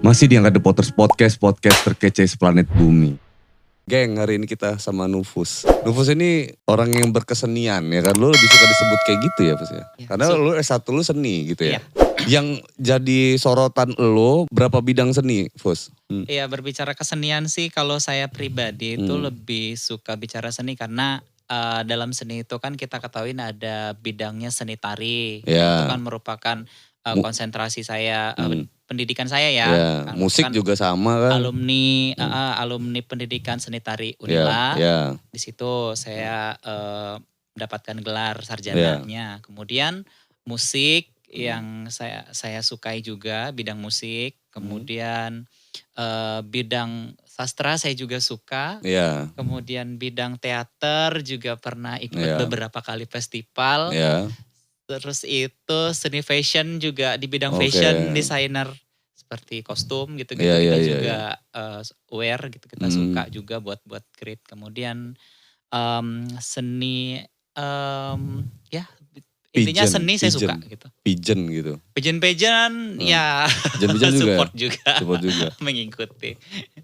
Masih di Angkat The Potters Podcast terkece seplanet bumi. Geng, hari ini kita sama Nufus. Nufus ini orang yang berkesenian ya kan, lu lebih suka disebut kayak gitu ya Fus ya? Karena lu S1 lu seni gitu ya? Yang jadi sorotan lu berapa bidang seni Fus? Iya, berbicara kesenian sih kalau saya pribadi itu lebih suka bicara seni karena dalam seni itu kan kita ketahui ada bidangnya seni tari. Itu kan merupakan konsentrasi saya, pendidikan saya ya. Musik kan juga sama kan? Alumni pendidikan seni tari Unila. Di situ saya mendapatkan gelar sarjananya. Kemudian musik yang saya sukai juga, bidang musik. Kemudian bidang sastra saya juga suka. Kemudian bidang teater juga pernah ikut beberapa kali festival. Terus itu seni fashion juga di bidang fashion, desainer seperti kostum gitu-gitu kita juga wear gitu, kita suka juga buat create. Kemudian seni intinya seni saya suka gitu. Pigeon gitu. Pigeon ya support juga. Mengikuti.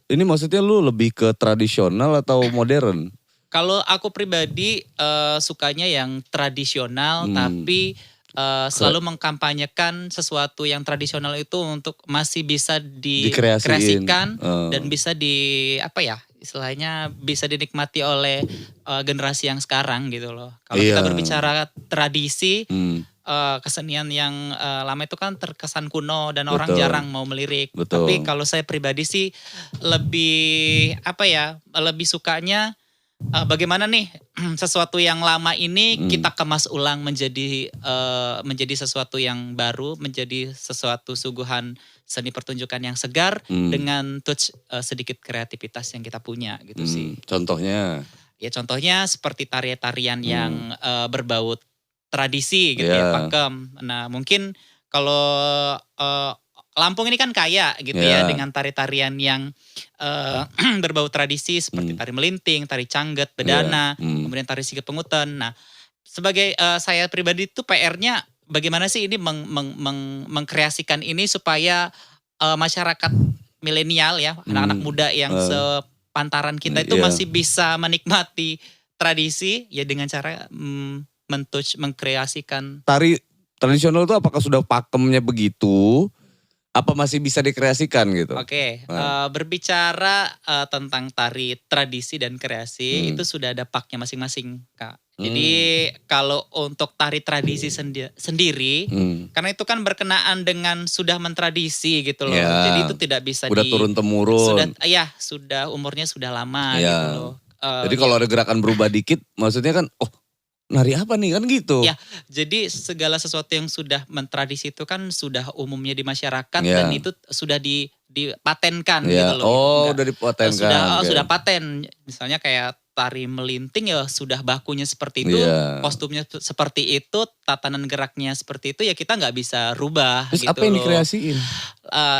Ini maksudnya lu lebih ke tradisional atau modern? Kalau aku pribadi sukanya yang tradisional tapi selalu mengkampanyekan sesuatu yang tradisional itu untuk masih bisa dikreasikan dan bisa istilahnya bisa dinikmati oleh generasi yang sekarang gitu loh. Kalau kita berbicara tradisi, kesenian yang lama itu kan terkesan kuno dan orang jarang mau melirik. Tapi kalau saya pribadi sih lebih lebih sukanya bagaimana nih sesuatu yang lama ini kita kemas ulang menjadi sesuatu yang baru, menjadi sesuatu suguhan seni pertunjukan yang segar dengan touch sedikit kreativitas yang kita punya gitu sih. Contohnya? Ya contohnya seperti tarian-tarian yang berbau tradisi gitu ya, pakem. Nah mungkin kalau Lampung ini kan kaya gitu ya dengan tari-tarian yang berbau tradisi seperti tari melinting, tari cangget, bedana, kemudian tari sigit penguten. Nah, sebagai saya pribadi itu PR-nya bagaimana sih ini mengkreasikan ini supaya masyarakat milenial ya, anak-anak muda yang sepantaran kita itu masih bisa menikmati tradisi ya dengan cara mengkreasikan. Tari tradisional itu apakah sudah pakemnya begitu? Apa masih bisa dikreasikan gitu? Berbicara tentang tari tradisi dan kreasi itu sudah ada paknya masing-masing Kak. Jadi kalau untuk tari tradisi sendiri, karena itu kan berkenaan dengan sudah mentradisi gitu loh. Jadi itu tidak bisa udah turun-temurun. Sudah umurnya sudah lama gitu loh. Jadi kalau ada gerakan berubah dikit maksudnya kan nari apa nih kan gitu. Ya, jadi segala sesuatu yang sudah mentradisi itu kan sudah umumnya di masyarakat dan itu sudah dipatenkan gitu loh. Udah dipatenkan. Sudah paten. Misalnya kayak tari melinting ya sudah bakunya seperti itu, kostumnya seperti itu, tatanan geraknya seperti itu ya kita nggak bisa rubah. Terus gitu apa yang dikreasiin?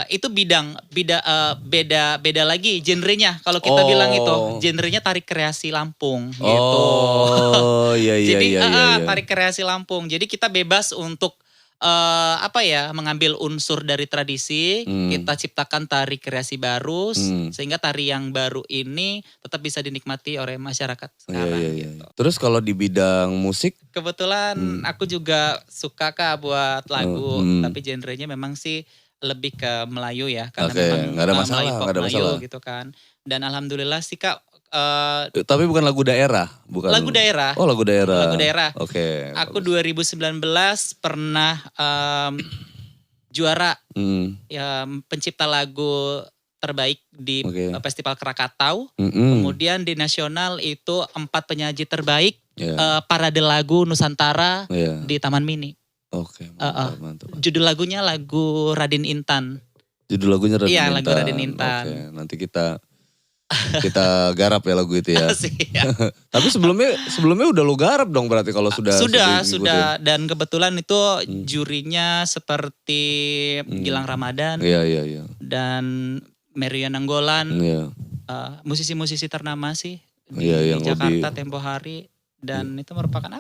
Itu beda lagi genrenya. Kalau kita bilang itu genrenya tari kreasi Lampung gitu. Jadi tari kreasi Lampung. Jadi kita bebas untuk mengambil unsur dari tradisi, kita ciptakan tari kreasi baru sehingga tari yang baru ini tetap bisa dinikmati oleh masyarakat sekarang. Gitu. Terus kalau di bidang musik? Kebetulan aku juga suka Kak buat lagu, tapi genrenya memang sih lebih ke Melayu ya, karena memang gak ada masalah, Melayu pop Melayu gitu kan. Dan alhamdulillah sih Kak. Tapi bukan lagu daerah, bukan? Lagu daerah. Oh lagu daerah. Lagu daerah. Oke. Aku 2019 pernah juara pencipta lagu terbaik di Festival Krakatau. Kemudian di nasional itu 4 penyaji terbaik parade lagu Nusantara di Taman Mini. Mantap. Judul lagunya lagu Raden Intan. Judul lagunya Raden Intan. Iya lagu Raden Intan. Nanti kita garap ya lagu itu ya. Tapi sebelumnya udah lo garap dong berarti kalau sudah. Dan kebetulan itu jurinya seperti Gilang Ramadan. Dan Marion Nanggolan. Musisi-musisi ternama sih di Jakarta tempo hari. Dan itu merupakan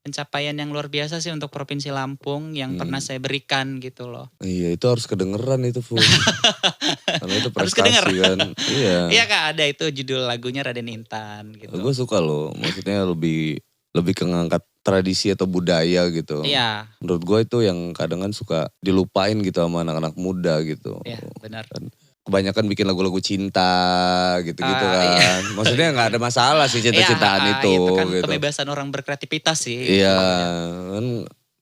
pencapaian yang luar biasa sih untuk Provinsi Lampung yang pernah saya berikan gitu loh. Iya, itu harus kedengeran itu, Fu. Karena itu Harus prestasi kan. Iya. Iya Kak, ada itu judul lagunya Raden Intan gitu. Gue suka loh, maksudnya lebih ke ngangkat tradisi atau budaya gitu. Iya. Menurut gue itu yang kadang kan suka dilupain gitu sama anak-anak muda gitu. Iya, benar. Dan kebanyakan bikin lagu-lagu cinta gitu-gitu kan. Iya. Maksudnya gak ada masalah sih cinta-cintaan itu. Itu kan gitu. kebebasan orang berkreativitas sih. Iya, kan.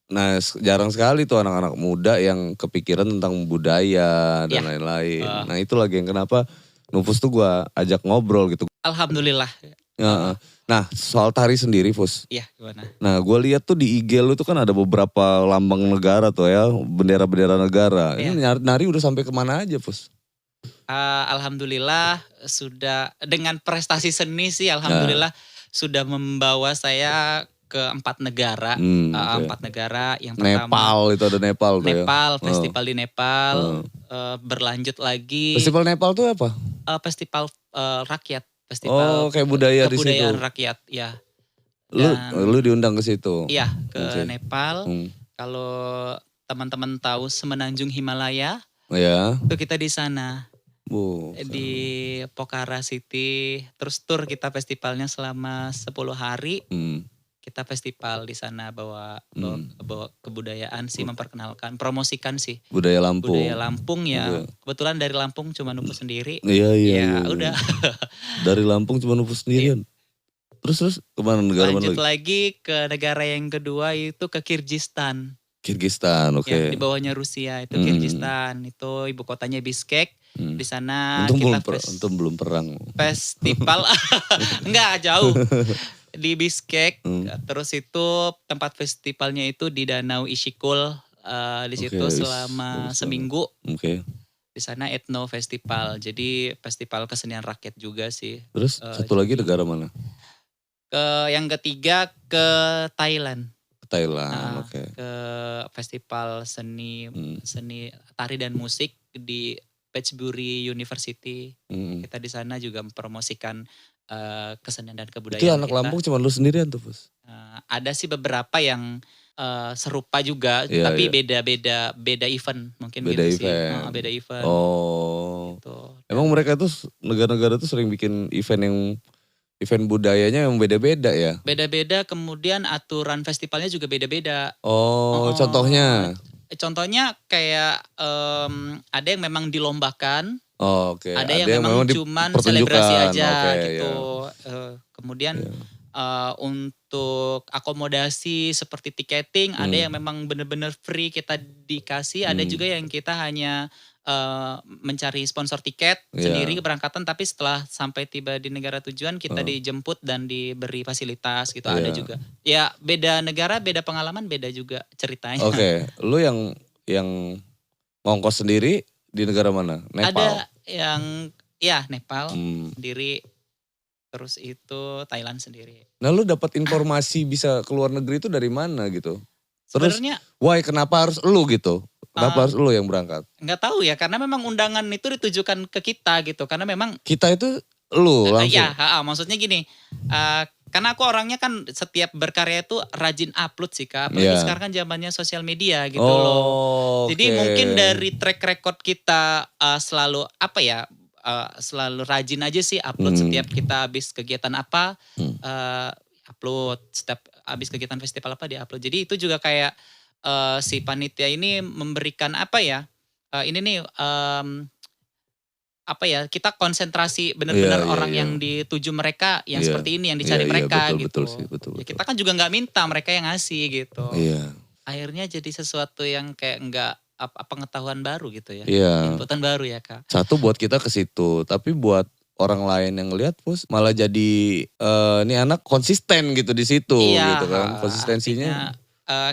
Nah jarang sekali tuh anak-anak muda yang kepikiran tentang budaya dan lain-lain. Nah itu lagi yang kenapa Nufus tuh gue ajak ngobrol gitu. Alhamdulillah. Nah soal tari sendiri Fus. Iya gimana? Nah gue lihat tuh di IG lu tuh kan ada beberapa lambang negara tuh ya. Bendera-bendera negara. Ini nari udah sampai kemana aja Fus? Alhamdulillah sudah dengan prestasi seni sih alhamdulillah sudah membawa saya ke 4 negara. 4 negara yang pertama. Nepal itu ada Nepal tuh Nepal, festival di Nepal. Berlanjut lagi. Festival Nepal tuh apa? Festival rakyat. Festival kayak budaya di situ. Kebudayaan rakyat ya. Lu diundang ke situ? Iya ke Nepal. Kalau teman-teman tahu Semenanjung Himalaya. Ya. Itu kita di sana. Di Pokhara City. Terus tur kita festivalnya selama 10 hari. Kita festival di sana bawa kebudayaan sih, memperkenalkan, promosikan sih. Budaya Lampung. Budaya Lampung ya. Kebetulan dari Lampung cuma Nufus sendiri. Iya. Udah. Dari Lampung cuma Nufus sendirian. Terus kemana negara mana lagi? Lanjut lagi ke negara yang kedua itu ke Kirgistan. Kirgistan, oke. Di bawahnya Rusia itu Kirgistan. Itu ibu kotanya Bishkek. Di sana untung belum perang. Festival enggak jauh. Di Bishkek. Terus itu tempat festivalnya itu di Danau Ishikul. Di situ selama seminggu. Di sana Ethno Festival. Jadi festival kesenian rakyat juga sih. Terus satu lagi negara mana? Yang ketiga ke Thailand. Thailand, oke. Ke festival seni tari dan musik di Phetchaburi University. Kita di sana juga mempromosikan kesenian dan kebudayaan. Itu anak Lampung cuma lu sendirian tuh, Fus? Ada sih beberapa yang serupa juga, tapi beda event mungkin beda gitu event. sih. Beda event. Gitu. Emang mereka tuh negara-negara tuh sering bikin event budayanya yang beda-beda ya? Beda-beda, kemudian aturan festivalnya juga beda-beda. Contohnya? Contohnya kayak ada yang memang dilombakan. Oke. Ada yang memang cuman selebrasi aja gitu. Kemudian untuk akomodasi seperti tiketing ada yang memang benar-benar free kita dikasih. Ada juga yang kita hanya mencari sponsor tiket sendiri keberangkatan, tapi setelah sampai tiba di negara tujuan kita dijemput dan diberi fasilitas gitu. Ada juga. Ya beda negara, beda pengalaman, beda juga ceritanya. Oke. Lu yang ngongkos sendiri di negara mana? Nepal? Ada yang Nepal sendiri. Terus itu Thailand sendiri. Nah lu dapat informasi bisa keluar negeri itu dari mana gitu? Terus sebenarnya kenapa harus lu gitu? Kenapa harus lu yang berangkat? Nggak tahu ya, karena memang undangan itu ditujukan ke kita gitu. Karena memang kita itu lu langsung? Maksudnya gini, karena aku orangnya kan setiap berkarya itu rajin upload sih Kak. Apalagi sekarang kan zamannya sosial media gitu loh. Jadi mungkin dari track record kita selalu selalu rajin aja sih upload setiap kita habis kegiatan apa. Upload, setiap habis kegiatan festival apa dia upload. Jadi itu juga kayak si panitia ini memberikan kita konsentrasi benar-benar orang yang dituju mereka yang seperti ini yang dicari mereka gitu. Betul. Ya, kita kan juga nggak minta, mereka yang ngasih gitu. Iya. Akhirnya jadi sesuatu yang kayak nggak pengetahuan baru gitu ya. Inputan baru ya Kak. Satu buat kita ke situ, tapi buat orang lain yang ngelihat Pus malah jadi ini anak konsisten gitu di situ gitu kan. Konsistensinya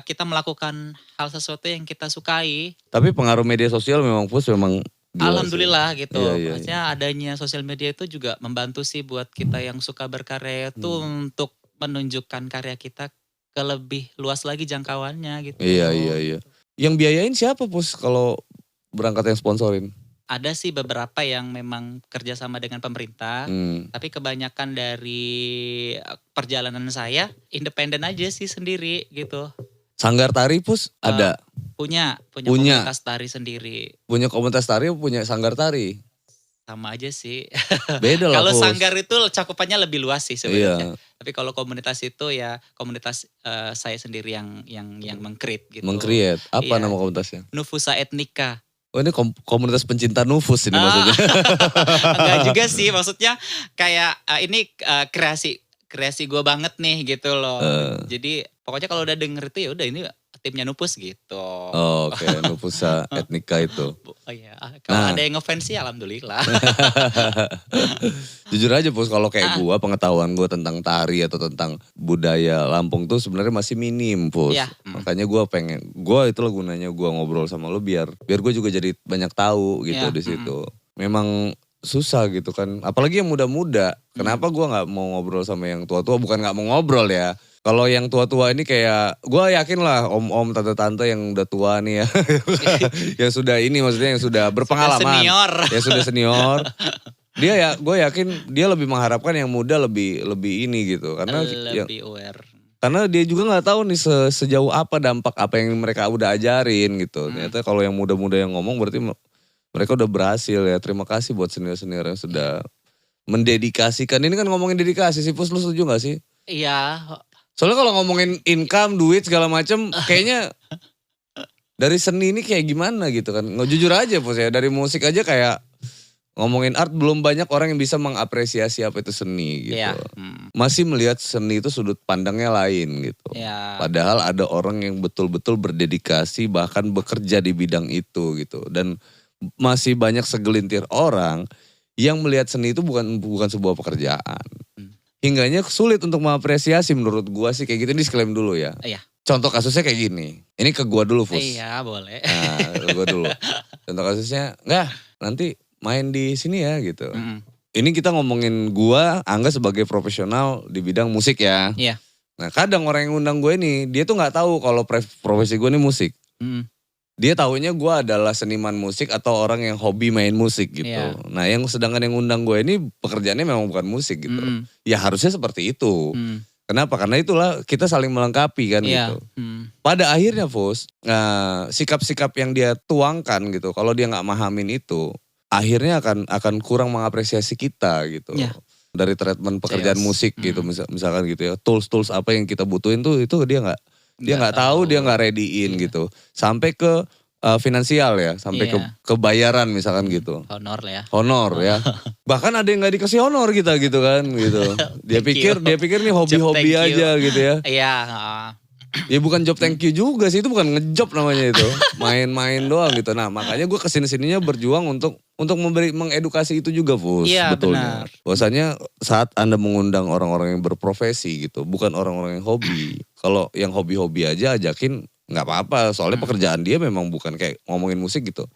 kita melakukan hal sesuatu yang kita sukai. Tapi pengaruh media sosial memang Pus memang alhamdulillah sih. Gitu. Maksudnya adanya sosial media itu juga membantu sih buat kita yang suka berkarya itu untuk menunjukkan karya kita ke lebih luas lagi jangkauannya gitu. Iya. Yang biayain siapa Pus kalau berangkat yang sponsorin? Ada sih beberapa yang memang kerjasama dengan pemerintah, tapi kebanyakan dari perjalanan saya independen aja sih sendiri gitu. Sanggar tari Pus ada? Punya komunitas tari sendiri. Punya komunitas tari, punya sanggar tari? Sama aja sih. Beda lah Kalau Pus. sanggar itu cakupannya lebih luas sih sebenarnya. Tapi kalau komunitas itu ya komunitas saya sendiri yang meng-create gitu. Meng-create? Apa nama komunitasnya? Nufusa Etnika. Oh ini komunitas pencinta nufus ini maksudnya? Enggak juga sih, maksudnya kayak ini kreasi gue banget nih gitu loh. Jadi pokoknya kalau udah denger itu ya udah ini timnya Nufus gitu. Oh, oke, Nufusa Etnika itu. Oh iya, kalau ada yang ngefans sih alhamdulillah. Jujur aja Pus, kalau kayak gue pengetahuan gue tentang tari atau tentang budaya Lampung tuh sebenarnya masih minim Pus. Makanya gue itulah gunanya gue ngobrol sama lo biar gue juga jadi banyak tahu gitu di situ. Memang susah gitu kan, apalagi yang muda-muda. Kenapa gue nggak mau ngobrol sama yang tua-tua? Bukan nggak mau ngobrol ya. Kalau yang tua-tua ini kayak, gue yakin lah om-om, tante-tante yang udah tua nih ya. Yang sudah ini maksudnya yang sudah berpengalaman. Sudah senior. Ya sudah senior. Dia ya, gue yakin dia lebih mengharapkan yang muda lebih ini gitu. Karena lebih aware. Karena dia juga gak tahu nih sejauh apa dampak apa yang mereka udah ajarin gitu. Ternyata kalau yang muda-muda yang ngomong berarti mereka udah berhasil ya. Terima kasih buat senior-senior yang sudah mendedikasikan. Ini kan ngomongin dedikasi sih, Pus, lu setuju gak sih? Iya. Soalnya kalau ngomongin income, duit segala macem, kayaknya dari seni ini kayak gimana gitu kan. Jujur aja Pus ya, dari musik aja kayak ngomongin art belum banyak orang yang bisa mengapresiasi apa itu seni gitu. Yeah. Masih melihat seni itu sudut pandangnya lain gitu. Yeah. Padahal ada orang yang betul-betul berdedikasi bahkan bekerja di bidang itu gitu. Dan masih banyak segelintir orang yang melihat seni itu bukan sebuah pekerjaan. Hingganya sulit untuk mengapresiasi menurut gua sih kayak gitu. Ini disclaim dulu ya. Iya. Contoh kasusnya kayak gini. Ini ke gua dulu Fus. Iya boleh. Nah ke gua dulu. Contoh kasusnya enggak nanti main di sini ya gitu. Ini kita ngomongin gua Angga sebagai profesional di bidang musik ya. Iya. Nah kadang orang yang undang gue ini dia tuh gak tahu kalau profesi gue ini musik. Dia taunya gue adalah seniman musik atau orang yang hobi main musik gitu. Yeah. Nah yang sedangkan yang undang gue ini pekerjaannya memang bukan musik gitu. Ya harusnya seperti itu. Kenapa? Karena itulah kita saling melengkapi kan gitu. Pada akhirnya Fus, sikap-sikap yang dia tuangkan gitu. Kalau dia gak mahamin itu, akhirnya akan kurang mengapresiasi kita gitu. Yeah. Dari treatment pekerjaan musik gitu misalkan gitu ya. Tools apa yang kita butuhin tuh itu dia nggak tahu, dia nggak readyin gitu. Sampai ke finansial ya, sampai ke bayaran misalkan gitu. Honor lah ya. Honor ya. Bahkan ada yang nggak dikasih honor kita gitu kan gitu. Dia pikir nih hobi-hobi aja gitu ya. Iya. Ya bukan job thank you juga sih, itu bukan ngejob namanya itu. Main-main doang gitu. Nah makanya gue kesini-sininya berjuang untuk mengedukasi itu juga Fus. Iya betulnya. Benar. Bahwasanya saat Anda mengundang orang-orang yang berprofesi gitu, bukan orang-orang yang hobi. Kalau yang hobi-hobi aja ajakin nggak apa-apa, soalnya pekerjaan dia memang bukan kayak ngomongin musik gitu.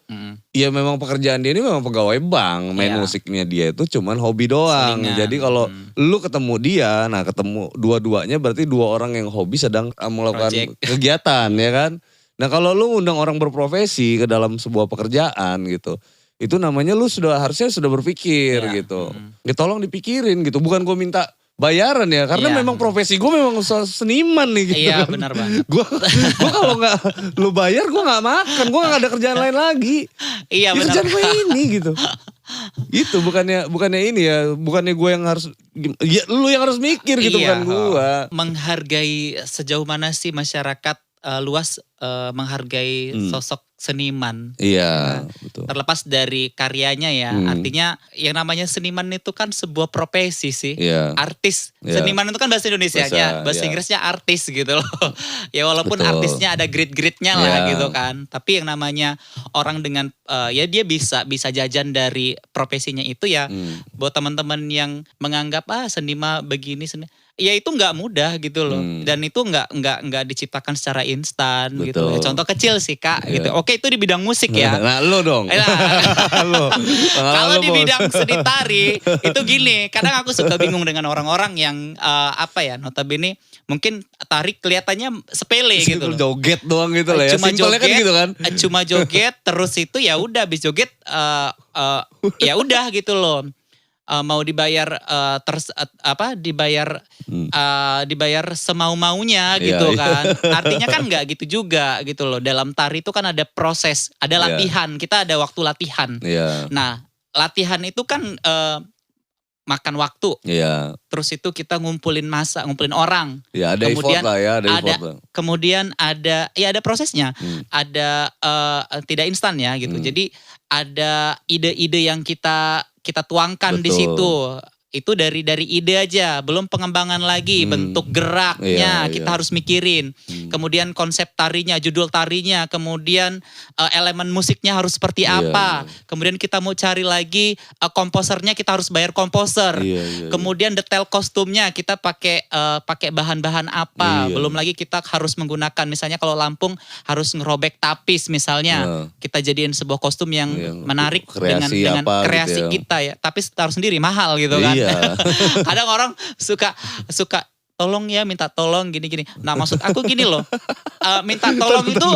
Iya memang pekerjaan dia ini memang pegawai bank, main musiknya dia itu cuman hobi doang. Selingan. Jadi kalau lu ketemu dia, nah ketemu dua-duanya berarti dua orang yang hobi sedang melakukan kegiatan ya kan. Nah kalau lu undang orang berprofesi ke dalam sebuah pekerjaan gitu, itu namanya lu harusnya sudah berpikir gitu. Ya tolong dipikirin gitu, bukan gue minta bayaran ya, karena memang profesi gue memang seniman nih gitu. Iya kan. benar banget. Gue kalau nggak lu bayar gue nggak makan, gue nggak ada kerjaan lain lagi. Iya benar. Kerjaan gue ini gitu. Gitu bukannya ini ya, bukannya gue yang harus, ya lu yang harus mikir gitu bukan gue. Menghargai sejauh mana sih masyarakat luas menghargai sosok seniman. Iya, betul. Terlepas dari karyanya ya, artinya yang namanya seniman itu kan sebuah profesi sih. Artis, seniman itu kan bahasa Indonesianya, bahasa Inggrisnya artis gitu loh. Ya walaupun artisnya ada grid-gridnya lah gitu kan. Tapi yang namanya orang dengan, ya dia bisa jajan dari profesinya itu ya. Buat teman-teman yang menganggap seniman begini, ya itu nggak mudah gitu loh. Dan itu nggak diciptakan secara instan gitu. Ya, contoh kecil sih Kak gitu. Oke itu di bidang musik ya. Nah lo dong. Kalau di bidang seni tari itu gini, kadang aku suka bingung dengan orang-orang yang notabene mungkin tari kelihatannya sepele gitu loh. Joget doang gitu lah ya. Cuma Simpelnya joget, kan gitu kan. Cuma joget terus itu ya udah habis joget ya udah gitu loh. Mau dibayar dibayar semau-maunya gitu kan. Artinya kan nggak gitu juga gitu loh. Dalam tari itu kan ada proses, ada latihan. Kita ada waktu latihan. Nah, latihan itu kan makan waktu. Terus itu kita ngumpulin massa, ngumpulin orang. Ada kemudian effort lah ya, kemudian ada prosesnya. Ada tidak instan ya gitu. Jadi ada ide-ide yang kita tuangkan di situ. Itu dari ide aja, belum pengembangan lagi, bentuk geraknya kita harus mikirin. Kemudian konsep tarinya, judul tarinya, kemudian elemen musiknya harus seperti apa. Kemudian kita mau cari lagi komposernya, kita harus bayar komposer. Kemudian detail kostumnya kita pakai bahan-bahan apa. Belum lagi kita harus menggunakan, misalnya kalau Lampung harus ngerobek tapis misalnya. Kita jadiin sebuah kostum yang menarik dengan kreasi gitu kita ya. Tapi taruh sendiri mahal gitu kan. Kadang orang suka tolong ya, minta tolong gini-gini. Nah maksud aku gini loh, minta tolong itu.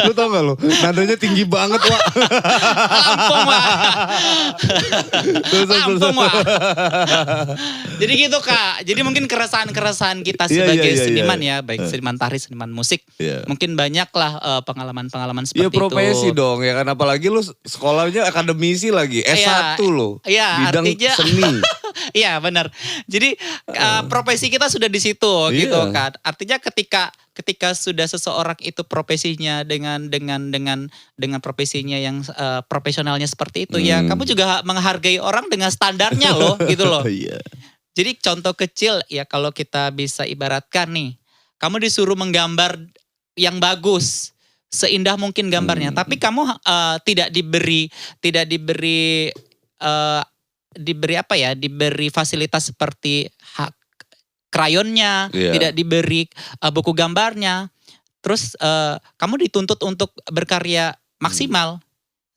Lu tau gak lo, nadanya tinggi banget Wak. Lampung Wak. Lampung Wak. Jadi gitu Kak, jadi mungkin keresahan-keresahan kita sebagai seniman ya, baik seniman tari, seniman musik. Mungkin banyak lah pengalaman-pengalaman seperti itu. Iya profesi dong ya kan, apalagi lu sekolahnya akademisi lagi, S1 lo. Bidang seni. Iya benar. Jadi profesi kita sudah di situ gitu kan. Artinya ketika sudah seseorang itu profesinya dengan profesinya yang profesionalnya seperti itu ya, kamu juga menghargai orang dengan standarnya loh gitu loh. Jadi contoh kecil ya, kalau kita bisa ibaratkan nih, kamu disuruh menggambar yang bagus, seindah mungkin gambarnya, tapi kamu tidak diberi diberi fasilitas seperti krayonnya, tidak diberi buku gambarnya. Terus kamu dituntut untuk berkarya maksimal.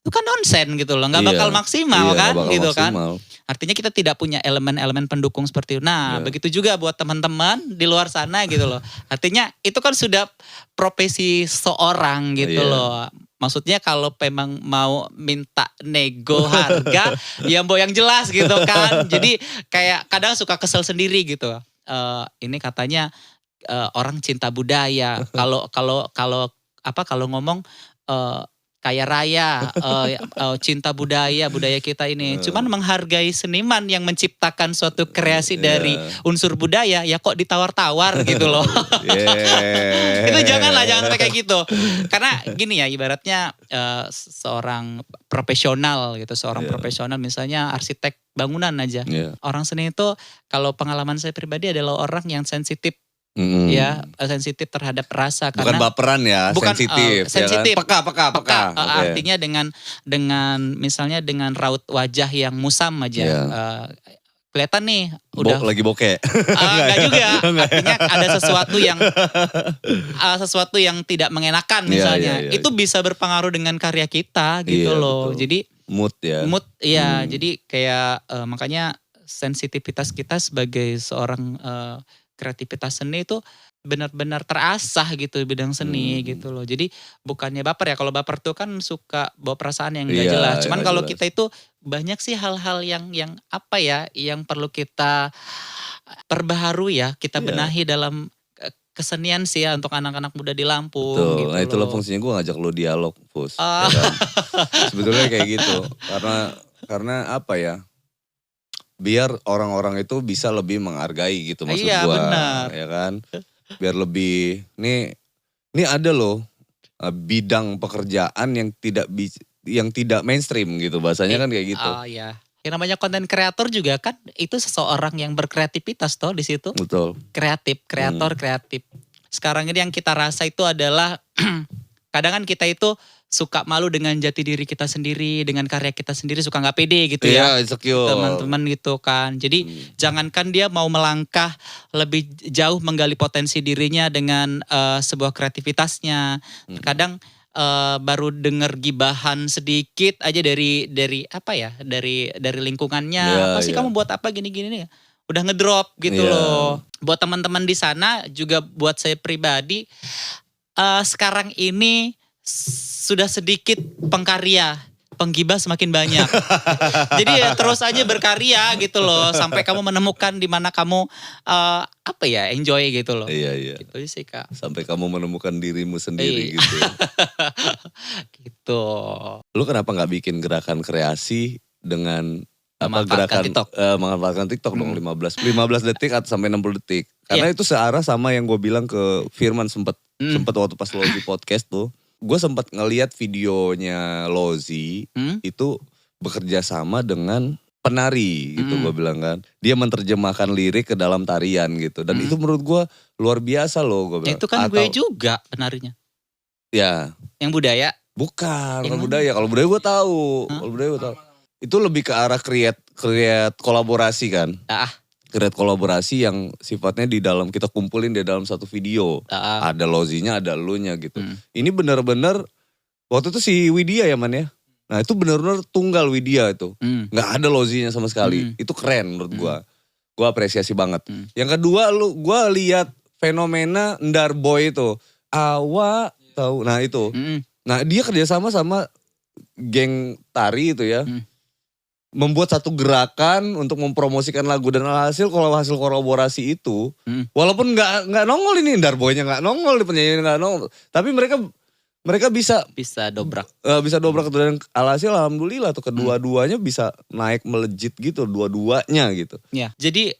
Itu kan nonsen gitu loh, nggak bakal maksimal kan gitu kan. Artinya kita tidak punya elemen-elemen pendukung seperti itu. Nah, begitu juga buat teman-teman di luar sana gitu loh. Artinya itu kan sudah profesi seorang gitu loh. Maksudnya kalau memang mau minta nego harga, ya mbok yang jelas gitu kan. Jadi kayak kadang suka kesel sendiri gitu. Ini katanya orang cinta budaya. Kalau ngomong kaya raya, cinta budaya kita ini. Cuman menghargai seniman yang menciptakan suatu kreasi dari unsur budaya, ya kok ditawar-tawar gitu loh. Itu jangan sampai kayak gitu. Karena gini ya, ibaratnya seorang profesional gitu, profesional misalnya arsitek bangunan aja. Orang seni itu, kalau pengalaman saya pribadi adalah orang yang sensitif. Ya, sensitif terhadap rasa, bukan karena baperan ya, sensitif. Sensitif. Ya kan? Peka. Artinya dengan misalnya dengan raut wajah yang musam aja. Kelihatan nih udah lagi bokeh. Enggak juga. Artinya ada sesuatu yang tidak mengenakan misalnya. Itu bisa berpengaruh dengan karya kita gitu loh. Betul. Jadi mood ya. Jadi kayak makanya sensitivitas kita sebagai seorang kreativitas seni itu benar-benar terasah gitu di bidang seni gitu loh. Jadi bukannya baper ya, kalau baper tuh kan suka bawa perasaan yang gak jelas. Cuman kalau kita itu banyak sih hal-hal yang yang perlu kita perbaharui ya, kita benahi dalam kesenian sih ya, untuk anak-anak muda di Lampung. Betul. Gitu nah itulah loh. fungsinya gue ngajak lo dialog, Fus. Ya kan? Sebetulnya kayak gitu. Karena apa ya? Biar orang-orang itu bisa lebih menghargai gitu maksud gue. Benar. Ya kan? Biar lebih, nih ada loh bidang pekerjaan yang tidak mainstream gitu, bahasanya kan kayak gitu. Iya. Yang namanya konten kreator juga kan itu seseorang yang berkreativitas toh di situ. Betul. Kreator kreatif. Sekarang ini yang kita rasa itu adalah kadang kan kita itu suka malu dengan jati diri kita sendiri, dengan karya kita sendiri, suka gak pede gitu ya. Insecure. Teman-teman gitu kan. Jadi jangankan dia mau melangkah lebih jauh menggali potensi dirinya dengan sebuah kreativitasnya. Kadang baru denger gibahan sedikit aja dari apa ya, dari lingkungannya, pasti kamu buat apa gini-gini nih, udah ngedrop gitu loh. Buat teman-teman di sana juga, buat saya pribadi, sekarang ini sudah sedikit pengkarya, penggibah semakin banyak. Jadi ya terus aja berkarya gitu loh, sampai kamu menemukan di mana kamu enjoy gitu loh. Iya. Gitu sih Kak. Sampai kamu menemukan dirimu sendiri gitu. Gitu. Lu kenapa nggak bikin gerakan kreasi dengan memanfaatkan TikTok? Memanfaatkan TikTok dong, 15 detik atau sampai 60 detik. Karena itu searah sama yang gue bilang ke Firman sempet waktu pas Lozi podcast tuh. Gue sempat ngeliat videonya Lozi itu bekerja sama dengan penari gitu, gue bilang kan. Dia menerjemahkan lirik ke dalam tarian gitu. Dan itu menurut gue luar biasa loh, gue bilang. Itu kan gue juga penarinya. Ya. Yang budaya? Bukan budaya. Kalau budaya gue tahu. Kalau budaya gue tahu. Itu lebih ke arah create kolaborasi kan. Create kolaborasi yang sifatnya di dalam, kita kumpulin di dalam satu video. Ada Lozinya, ada elunya gitu. Ini benar-benar, waktu itu si Widya ya Man ya. Nah itu benar-benar tunggal Widya itu. Gak ada Lozinya sama sekali. Itu keren menurut gue. Gue apresiasi banget. Yang kedua gue lihat fenomena Ndar Boy itu. Awa tahu, nah itu. Nah dia kerjasama sama geng tari itu ya. Membuat satu gerakan untuk mempromosikan lagu, dan hasil kolaborasi itu walaupun nggak nongol ini, Darboy-nya nggak nongol, di penyanyi nggak nongol, tapi mereka bisa dobrak itu, dan alhasil alhamdulillah tuh kedua-duanya bisa naik melejit gitu, dua-duanya gitu. Ya, jadi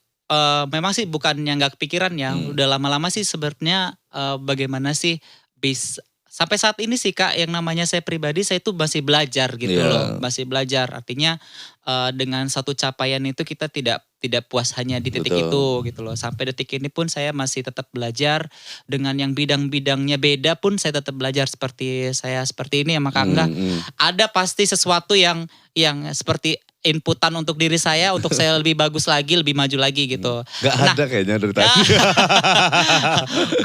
memang sih bukan yang nggak kepikiran ya, udah lama-lama sih sebenarnya bagaimana sih bisa. Sampai saat ini sih Kak, yang namanya saya pribadi, saya tuh masih belajar gitu loh. Masih belajar, artinya dengan satu capaian itu kita tidak puas hanya di titik itu gitu loh. Sampai detik ini pun saya masih tetap belajar. Dengan yang bidang-bidangnya beda pun saya tetap belajar seperti ini ya Maka enggak. Ada pasti sesuatu yang seperti inputan untuk diri saya, untuk saya lebih bagus lagi, lebih maju lagi gitu. Gak ada kayaknya dari tadi.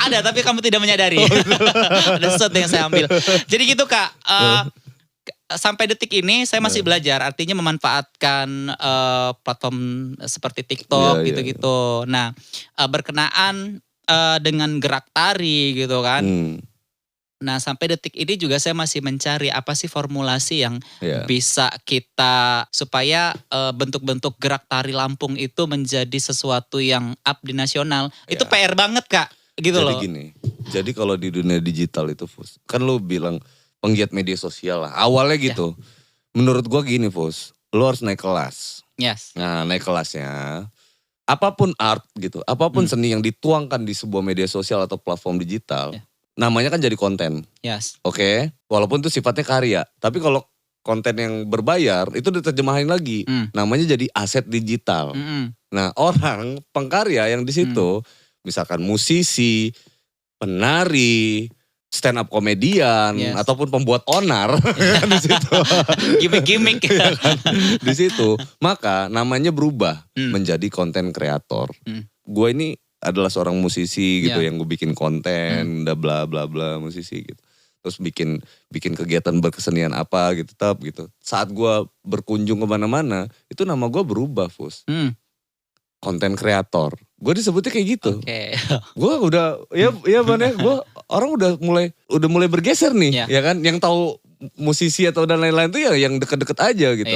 Ada, tapi kamu tidak menyadari. Ada sesuatu yang saya ambil. Jadi gitu Kak, sampai detik ini saya masih belajar, artinya memanfaatkan platform seperti TikTok gitu-gitu. Nah, berkenaan dengan gerak tari gitu kan. Nah sampai detik ini juga saya masih mencari apa sih formulasi yang bisa kita, supaya bentuk-bentuk gerak tari Lampung itu menjadi sesuatu yang up di nasional. Itu PR banget Kak, gitu loh. Jadi gini, jadi kalau di dunia digital itu Fus, kan lu bilang penggiat media sosial lah, awalnya gitu. Menurut gua gini Fus, lu harus naik kelas. Nah naik kelasnya, apapun art gitu, apapun seni yang dituangkan di sebuah media sosial atau platform digital, namanya kan jadi konten. Oke? Walaupun itu sifatnya karya. Tapi kalau konten yang berbayar itu diterjemahin lagi. Namanya jadi aset digital. Nah orang pengkarya yang di situ, misalkan musisi, penari, stand up komedian, ataupun pembuat onar di situ. Gimik-gimik. Di situ. Maka namanya berubah menjadi konten kreator. Gue ini adalah seorang musisi gitu, yang gue bikin konten, bla bla bla, musisi gitu. Terus bikin kegiatan berkesenian apa gitu, tetap gitu. Saat gue berkunjung kemana-mana, itu nama gue berubah Fus. Konten kreator. Gue disebutnya kayak gitu. Gue udah, gue orang udah mulai bergeser nih, ya kan. Yang tahu musisi atau dan lain-lain tuh ya yang deket-deket aja gitu.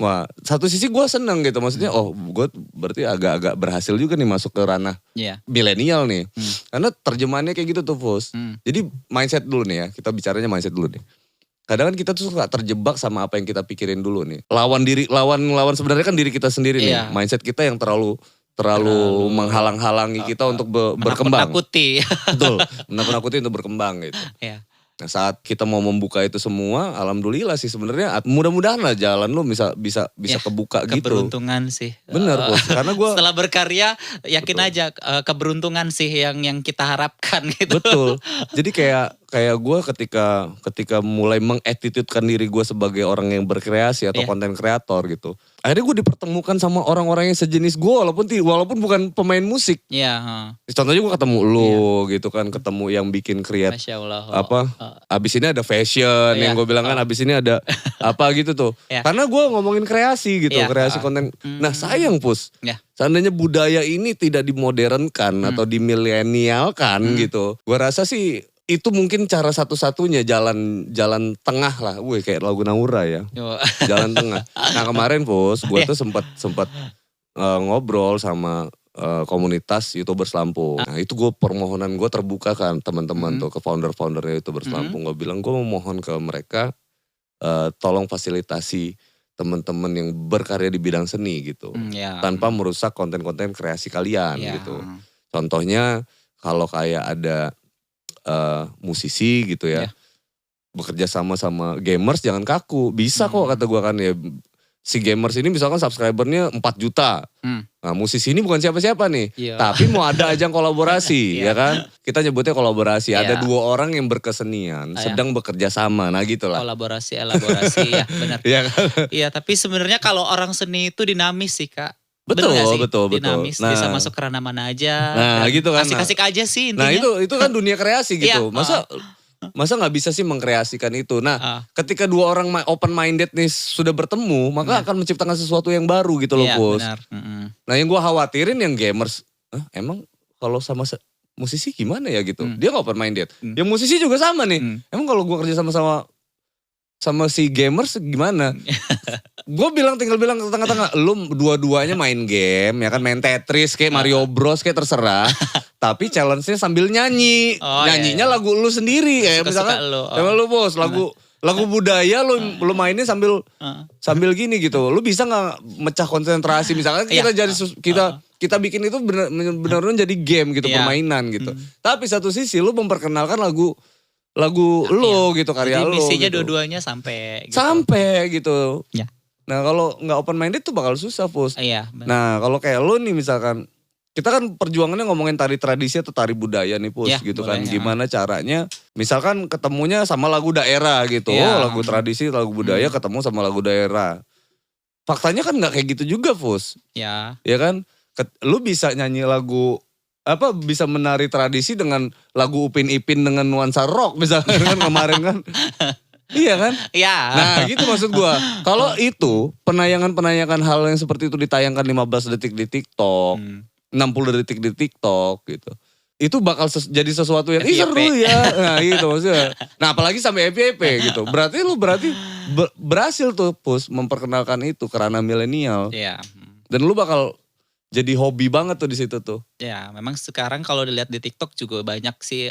Wah, satu sisi gue seneng gitu, maksudnya gue berarti agak-agak berhasil juga nih masuk ke ranah milenial nih. Karena terjemahannya kayak gitu tuh Fus. Jadi mindset dulu nih ya, kita bicaranya mindset dulu nih. Kadang kan kita tuh suka terjebak sama apa yang kita pikirin dulu nih. Lawan sebenarnya kan diri kita sendiri nih. Mindset kita yang terlalu menghalang-halangi kita untuk berkembang. Menakut-nakuti. Betul, menakut-nakuti untuk berkembang gitu. Nah saat kita mau membuka itu semua, alhamdulillah sih sebenarnya mudah-mudahan lah jalan lu bisa kebuka gitu. Keberuntungan sih. Bener Bos, karena gue setelah berkarya yakin aja keberuntungan sih yang kita harapkan gitu. Betul. Jadi kayak kayak gue ketika mulai mengattitudekan diri gue sebagai orang yang berkreasi atau konten kreator gitu. Akhirnya gue dipertemukan sama orang-orang yang sejenis gue walaupun bukan pemain musik. Iya. Contohnya gue ketemu lu gitu kan, ketemu yang bikin kreat. Masya Allah. Abis ini ada fashion yang gue bilang kan, abis ini ada apa gitu tuh. Karena gue ngomongin kreasi gitu, kreasi konten. Nah sayang Pus, seandainya budaya ini tidak dimodernkan atau dimilenialkan gitu. Gue rasa sih itu mungkin cara satu-satunya jalan tengah lah. Wih kayak lagu Naura ya. Jalan tengah. Nah kemarin Pus, gue tuh sempat ngobrol sama komunitas YouTubers Lampung. Nah itu permohonan gue terbuka kan teman-teman tuh ke founder-foundernya YouTubers Lampung. Gue bilang gue memohon ke mereka tolong fasilitasi teman-teman yang berkarya di bidang seni gitu. Tanpa merusak konten-konten kreasi kalian gitu. Contohnya kalau kayak ada musisi gitu ya. Bekerja sama gamers jangan kaku. Bisa kok kata gue kan ya. Si gamers ini misalkan subscribernya 4 juta. Nah musisi ini bukan siapa-siapa nih. Tapi mau ada ajang kolaborasi ya kan. Kita nyebutnya kolaborasi. Ada 2 orang yang berkesenian sedang bekerja sama. Nah gitu lah. Kolaborasi, elaborasi ya benar. Iya tapi sebenarnya kalau orang seni itu dinamis sih Kak. Betul. Dinamis, bisa masuk ke ranah mana aja. Nah gitu kan. Kasih-kasih aja sih intinya. Nah itu kan dunia kreasi gitu. Masa gak bisa sih mengkreasikan itu. Nah ketika 2 orang open minded nih sudah bertemu, maka akan menciptakan sesuatu yang baru gitu loh Pus. Nah yang gue khawatirin yang gamers, emang kalau sama musisi gimana ya gitu. Dia gak open minded. Yang musisi juga sama nih. Emang kalau gue kerja sama si gamers gimana? Gue tinggal bilang ke tengah-tengah, lu dua-duanya main game, ya kan main Tetris kayak Mario Bros kayak terserah. Tapi challenge-nya sambil nyanyi. Nyanyinya lagu lu sendiri ya. Misalkan, emang lu Bos, lagu budaya lu mainin sambil gini gitu. Lu bisa gak mecah konsentrasi? Misalkan kita bikin itu benar-benar jadi game gitu, permainan gitu. Tapi satu sisi lu memperkenalkan lagu lo gitu, karya lo. Jadi misinya gitu. Dua-duanya sampai gitu. Sampai gitu. Nah kalau gak open minded tuh bakal susah Pus. Nah kalau kayak lo nih misalkan, kita kan perjuangannya ngomongin tari tradisi atau tari budaya nih Pus gitu kan. Gimana caranya, misalkan ketemunya sama lagu daerah gitu. Lagu tradisi, lagu budaya ketemu sama lagu daerah. Faktanya kan gak kayak gitu juga Pus. Ya kan, lu bisa nyanyi lagu, bisa menari tradisi dengan lagu Upin Ipin dengan nuansa rock misalnya kan kemarin kan. Iya kan? Nah gitu maksud gue. Kalau itu penayangan hal yang seperti itu ditayangkan 15 detik di TikTok, 60 detik di TikTok gitu. Itu bakal jadi sesuatu yang seru ya. Nah gitu maksudnya. Nah apalagi sampai FYP gitu. Berarti berhasil tuh Pus memperkenalkan itu ke ranah milenial. Dan lu bakal jadi hobi banget tuh di situ tuh. Ya, memang sekarang kalau dilihat di TikTok juga banyak sih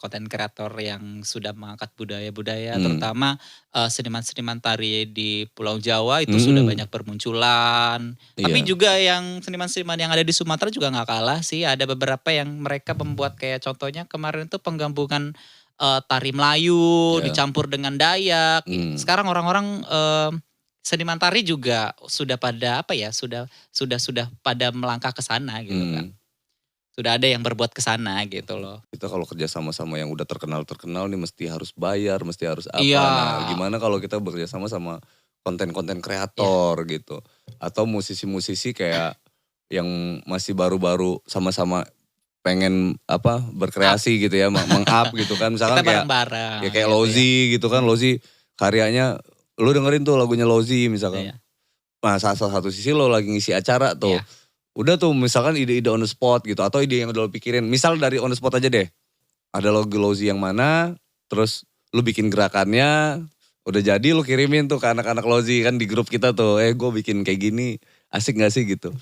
konten kreator yang sudah mengangkat budaya-budaya, terutama seniman-seniman tari di Pulau Jawa itu sudah banyak bermunculan. Tapi juga yang seniman-seniman yang ada di Sumatera juga nggak kalah sih. Ada beberapa yang mereka membuat kayak contohnya kemarin itu penggabungan tari Melayu dicampur dengan Dayak. Sekarang orang-orang seniman tari juga sudah pada sudah pada melangkah ke sana gitu kan. Sudah ada yang berbuat ke sana gitu loh. Kita kalau kerja sama-sama yang udah terkenal nih mesti harus bayar, mesti harus apa. Nah, gimana kalau kita bekerja sama konten-konten kreator gitu. Atau musisi-musisi kayak yang masih baru-baru sama-sama pengen berkreasi gitu ya, meng-up gitu kan. Misalkan kita bareng-bareng. Kayak Lozi gitu kan, Lozi karyanya lu dengerin tuh lagunya Lozi misalkan. Nah salah satu sisi lo lagi ngisi acara tuh. Udah tuh misalkan ide-ide on the spot gitu. Atau ide yang udah lo pikirin. Misal dari on the spot aja deh. Ada lagu Lozi yang mana. Terus lu bikin gerakannya. Udah jadi lu kirimin tuh ke anak-anak Lozi kan di grup kita tuh. Gue bikin kayak gini. Asik gak sih gitu.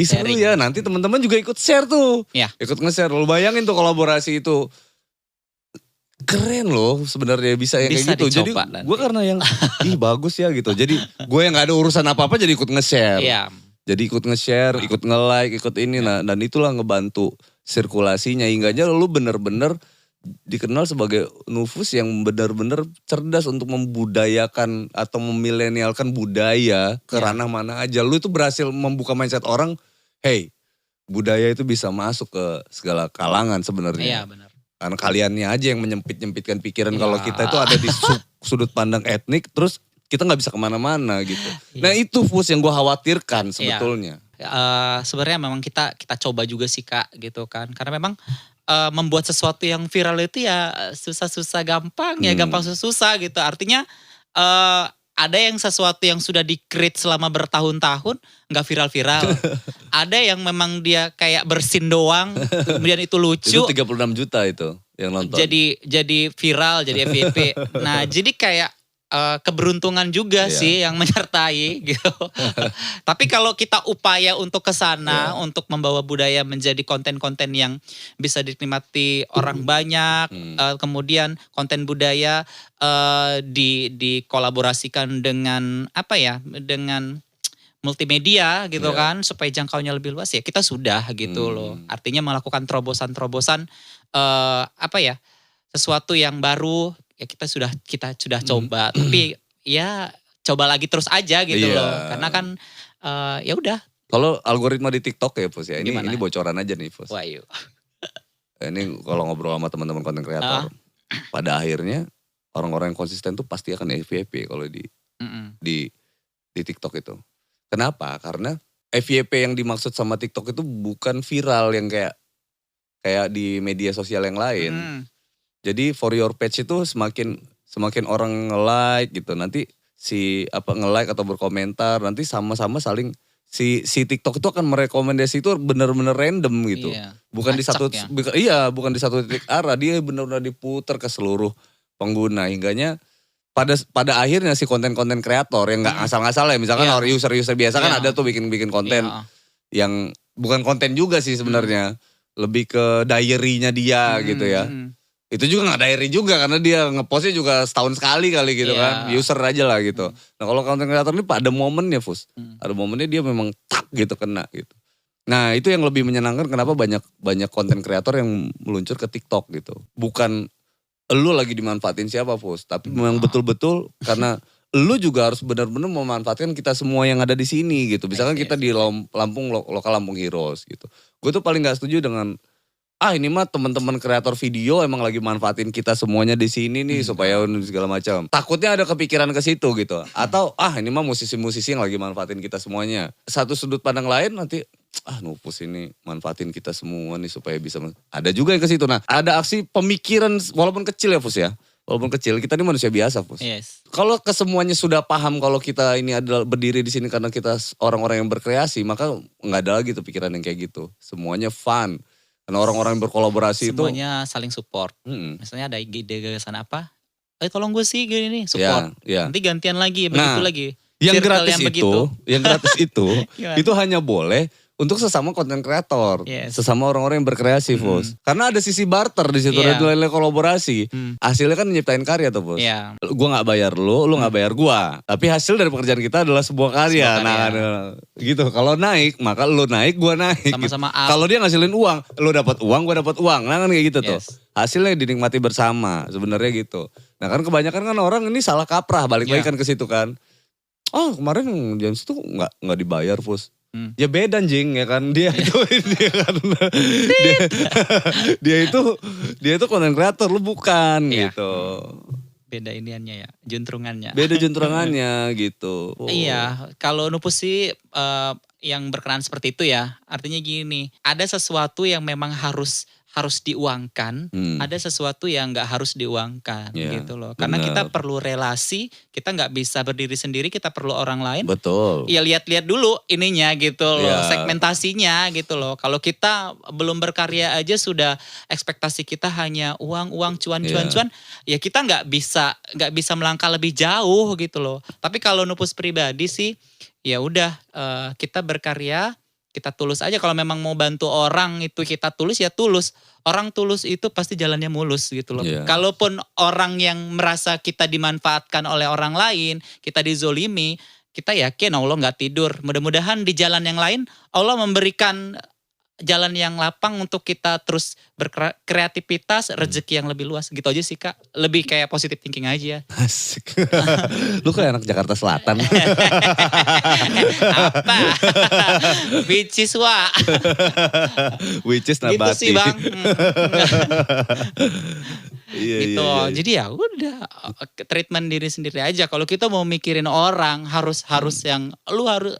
Seru ya, nanti teman-teman juga ikut share tuh. Ikut nge-share. Lu bayangin tuh kolaborasi itu. Keren loh sebenarnya bisa yang kayak gitu. Jadi gue karena yang bagus ya gitu. Jadi gue yang gak ada urusan apa-apa jadi ikut nge-share. Jadi ikut nge-share, ikut nge-like, ikut ini. Nah, dan itulah ngebantu sirkulasinya. Hingganya lu bener-bener dikenal sebagai Nufus yang benar-benar cerdas untuk membudayakan atau memilenialkan budaya ke ranah mana aja. Lu itu berhasil membuka mindset orang, hey budaya itu bisa masuk ke segala kalangan sebenarnya. Benar. Karena kaliannya aja yang menyempit-nyempitkan pikiran kalau kita itu ada di sudut pandang etnik, terus kita nggak bisa kemana-mana gitu. Nah itu Fus yang gue khawatirkan sebetulnya. Sebenarnya memang kita coba juga sih Kak gitu kan. Karena memang membuat sesuatu yang viral itu ya susah-susah gampang ya gampang susah gitu. Artinya ada yang sesuatu yang sudah di-create selama bertahun-tahun gak viral-viral. Ada yang memang dia kayak bersin doang, kemudian itu lucu. Itu 36 juta itu yang nonton. Jadi viral, jadi FYP. Nah jadi kayak keberuntungan juga sih yang menyertai gitu. Tapi kalau kita upaya untuk ke sana, untuk membawa budaya menjadi konten-konten yang bisa dinikmati orang banyak, kemudian konten budaya dikolaborasikan dengan dengan multimedia gitu kan, supaya jangkauannya lebih luas ya kita sudah gitu loh. Artinya melakukan terobosan-terobosan sesuatu yang baru. Ya kita sudah coba, tapi ya coba lagi terus aja gitu loh. Karena kan ya udah. Kalau algoritma di TikTok ya Fus ya, ini bocoran aja nih Fus. Wah yuk. Ini kalau ngobrol sama teman-teman konten kreator, pada akhirnya orang-orang yang konsisten tuh pasti akan FYP kalau di TikTok itu. Kenapa? Karena FYP yang dimaksud sama TikTok itu bukan viral yang kayak di media sosial yang lain. Jadi for your page itu semakin orang nge-like gitu. Nanti nge-like atau berkomentar, nanti sama-sama saling si TikTok itu akan merekomendasi itu benar-benar random gitu. Bukan di satu bukan di satu titik arah, dia benar-benar diputar ke seluruh pengguna hingganya pada akhirnya si konten-konten kreator yang enggak ngasal-ngasal ya, misalkan orang user-user biasa kan ada tuh bikin konten yang bukan konten juga sih sebenarnya. Lebih ke diary-nya dia gitu ya. Itu juga gak diary juga karena dia ngepostnya juga setahun sekali kali gitu kan. User aja lah gitu. Nah kalau content creator ini ada momennya Fus. Ada momennya dia memang tak gitu kena gitu. Nah itu yang lebih menyenangkan kenapa banyak content creator yang meluncur ke TikTok gitu. Bukan lu lagi dimanfaatin siapa Fus. Tapi memang betul-betul karena lu juga harus benar-benar memanfaatkan kita semua yang ada di sini gitu. Misalkan kita di Lampung, lokal Lampung Heroes gitu. Gue tuh paling gak setuju dengan ini mah teman-teman kreator video emang lagi manfaatin kita semuanya di sini nih supaya segala macam. Takutnya ada kepikiran ke situ gitu. Atau ini mah musisi-musisi yang lagi manfaatin kita semuanya. Satu sudut pandang lain nanti Nufus ini manfaatin kita semua nih supaya bisa. Ada juga yang ke situ. Nah, ada aksi pemikiran walaupun kecil ya Fus ya. Walaupun kecil, kita ini manusia biasa Fus. Yes. Kalau kesemuanya sudah paham kalau kita ini adalah berdiri di sini karena kita orang-orang yang berkreasi, maka nggak ada lagi tuh pikiran yang kayak gitu. Semuanya fun. Karena orang-orang yang berkolaborasi semuanya saling support. Misalnya ada ide gagasan apa, tolong gue sih gini nih, support. Nanti gantian lagi, begitu lagi. Yang gratis itu hanya boleh untuk sesama konten kreator, sesama orang-orang yang berkreasi, Fus. Karena ada sisi barter di situ, ada nilai kolaborasi. Hasilnya kan nyiptain karya tuh, Fus. Gue nggak bayar lu nggak bayar gue. Tapi hasil dari pekerjaan kita adalah sebuah karya. Nah, gitu. Kalau naik, maka lu naik, gue naik. Sama-sama gitu. Kalau dia ngasilin uang, lu dapat uang, gue dapat uang. Nah kan kayak gitu tuh. Hasilnya dinikmati bersama, sebenarnya gitu. Nah kan kebanyakan kan orang ini salah kaprah, balik lagi kan ke situ kan. Kemarin James tuh nggak dibayar, Fus. Ya beda anjing ya kan dia itu dia itu konten kreator lu bukan gitu. Beda iniannya ya, juntrungannya. Beda juntrungannya gitu. Iya, kalau Nufus sih yang berkenan seperti itu ya. Artinya gini, ada sesuatu yang memang harus diuangkan, ada sesuatu yang nggak harus diuangkan gitu loh. Karena kita perlu relasi, kita nggak bisa berdiri sendiri, kita perlu orang lain. Betul. Ya lihat-lihat dulu ininya gitu loh, segmentasinya gitu loh. Kalau kita belum berkarya aja sudah ekspektasi kita hanya uang, cuan, ya kita nggak bisa melangkah lebih jauh gitu loh. Tapi kalau Nufus pribadi sih, ya udah kita berkarya. Kita tulus aja, kalau memang mau bantu orang itu kita tulus ya tulus. Orang tulus itu pasti jalannya mulus gitu loh. Kalaupun orang yang merasa kita dimanfaatkan oleh orang lain, kita dizolimi, kita yakin Allah gak tidur. Mudah-mudahan di jalan yang lain Allah memberikan jalan yang lapang untuk kita terus berkreativitas, rezeki yang lebih luas. Gitu aja sih Kak. Lebih kayak positive thinking aja. Asik. Lu kayak anak Jakarta Selatan. Apa? Which is what? Which is Gitu nabati. sih Bang. Iya, Gitu. iya, iya. Jadi ya udah treatment diri sendiri aja. Kalau kita mau mikirin orang harus yang lu harus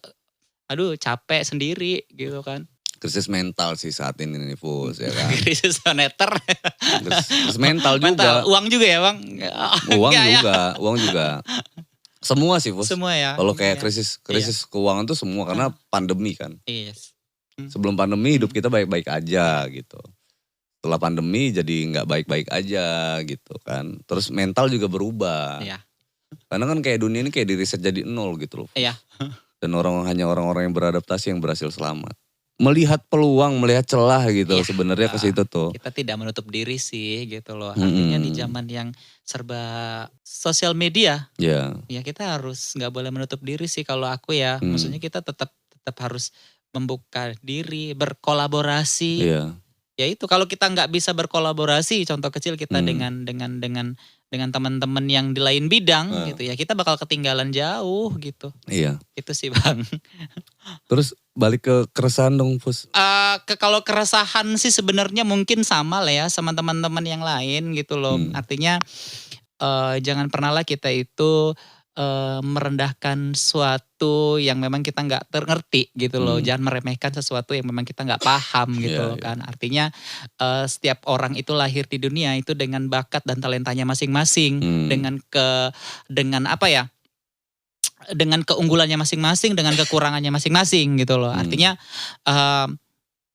aduh capek sendiri gitu kan. Krisis mental sih saat ini nih Fus ya kan. Krisis moneter. Krisis mental juga. Uang juga ya Bang? Uang juga. Semua sih Fus. Semua ya. Kalau kayak krisis keuangan tuh semua karena pandemi kan. Yes. Sebelum pandemi hidup kita baik-baik aja gitu. Setelah pandemi jadi nggak baik-baik aja gitu kan. Terus mental juga berubah. Iya. Karena kan kayak dunia ini kayak di reset jadi nol gitu loh. Iya. Dan hanya orang-orang yang beradaptasi yang berhasil selamat. Melihat peluang, melihat celah gitu sebenarnya ke situ tuh. Kita tidak menutup diri sih gitu loh. Artinya di zaman yang serba sosial media. Ya kita harus nggak boleh menutup diri sih kalau aku ya. Maksudnya kita tetap harus membuka diri, berkolaborasi. Ya itu kalau kita nggak bisa berkolaborasi, contoh kecil kita dengan teman-teman yang di lain bidang gitu ya, kita bakal ketinggalan jauh gitu. Iya. Itu sih Bang. Terus balik ke keresahan dong Fus. Kalau keresahan sih sebenarnya mungkin sama lah ya sama teman-teman yang lain gitu loh. Artinya jangan pernah lah kita itu merendahkan suatu yang memang kita nggak ngerti gitu loh. Jangan meremehkan sesuatu yang memang kita nggak paham gitu loh kan. Artinya setiap orang itu lahir di dunia itu dengan bakat dan talentanya masing-masing. Dengan apa ya? Dengan keunggulannya masing-masing, dengan kekurangannya masing-masing gitu loh. Artinya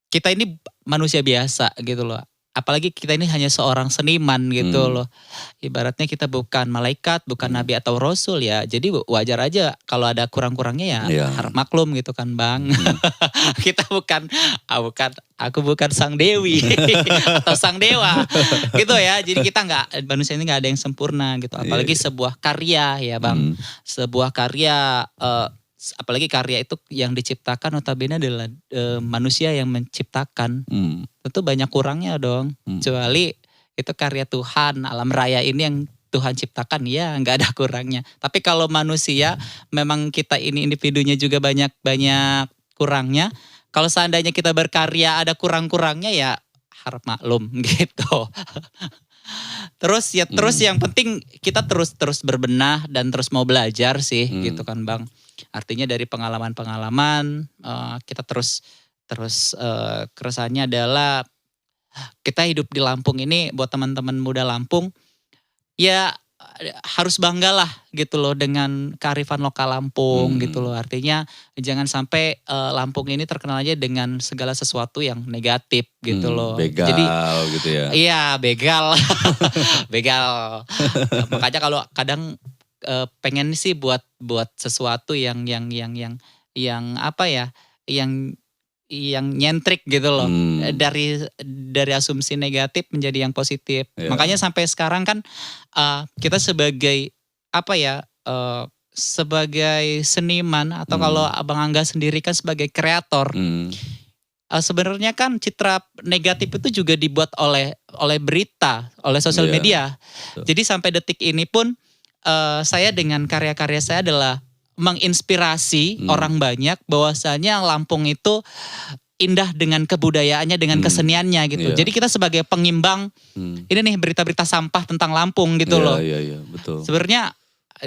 kita ini manusia biasa gitu loh. Apalagi kita ini hanya seorang seniman gitu loh. Ibaratnya kita bukan malaikat, bukan nabi atau rasul ya. Jadi wajar aja kalau ada kurang-kurangnya ya harap maklum gitu kan Bang. Kita aku bukan sang dewi atau sang dewa gitu ya. Jadi kita manusia ini gak ada yang sempurna gitu. Apalagi sebuah karya ya Bang. Sebuah karya apalagi karya itu yang diciptakan notabene adalah manusia yang menciptakan. Tentu banyak kurangnya dong. Kecuali itu karya Tuhan, alam raya ini yang Tuhan ciptakan ya nggak ada kurangnya. Tapi kalau manusia memang kita ini individunya juga banyak kurangnya. Kalau seandainya kita berkarya ada kurang-kurangnya ya harap maklum gitu. Terus yang penting kita terus berbenah dan terus mau belajar sih gitu kan Bang. Artinya dari pengalaman-pengalaman kita terus keresahannya adalah kita hidup di Lampung ini buat teman-teman muda Lampung ya harus banggalah gitu loh dengan kearifan lokal Lampung gitu loh. Artinya jangan sampai Lampung ini terkenal aja dengan segala sesuatu yang negatif gitu loh. Begal. Jadi gitu ya. Iya begal. Begal. Makanya kalau kadang pengen sih buat sesuatu yang apa ya, yang nyentrik gitu loh. Dari asumsi negatif menjadi yang positif. Makanya sampai sekarang kan kita sebagai apa ya, sebagai seniman atau kalau Abang Angga sendiri kan sebagai kreator. Sebenarnya kan citra negatif itu juga dibuat oleh berita, oleh sosial media. Jadi sampai detik ini pun saya dengan karya-karya saya adalah menginspirasi orang banyak bahwasanya Lampung itu indah dengan kebudayaannya, dengan keseniannya gitu. Jadi kita sebagai pengimbang ini nih berita-berita sampah tentang Lampung gitu loh. Iya, betul. Sebenarnya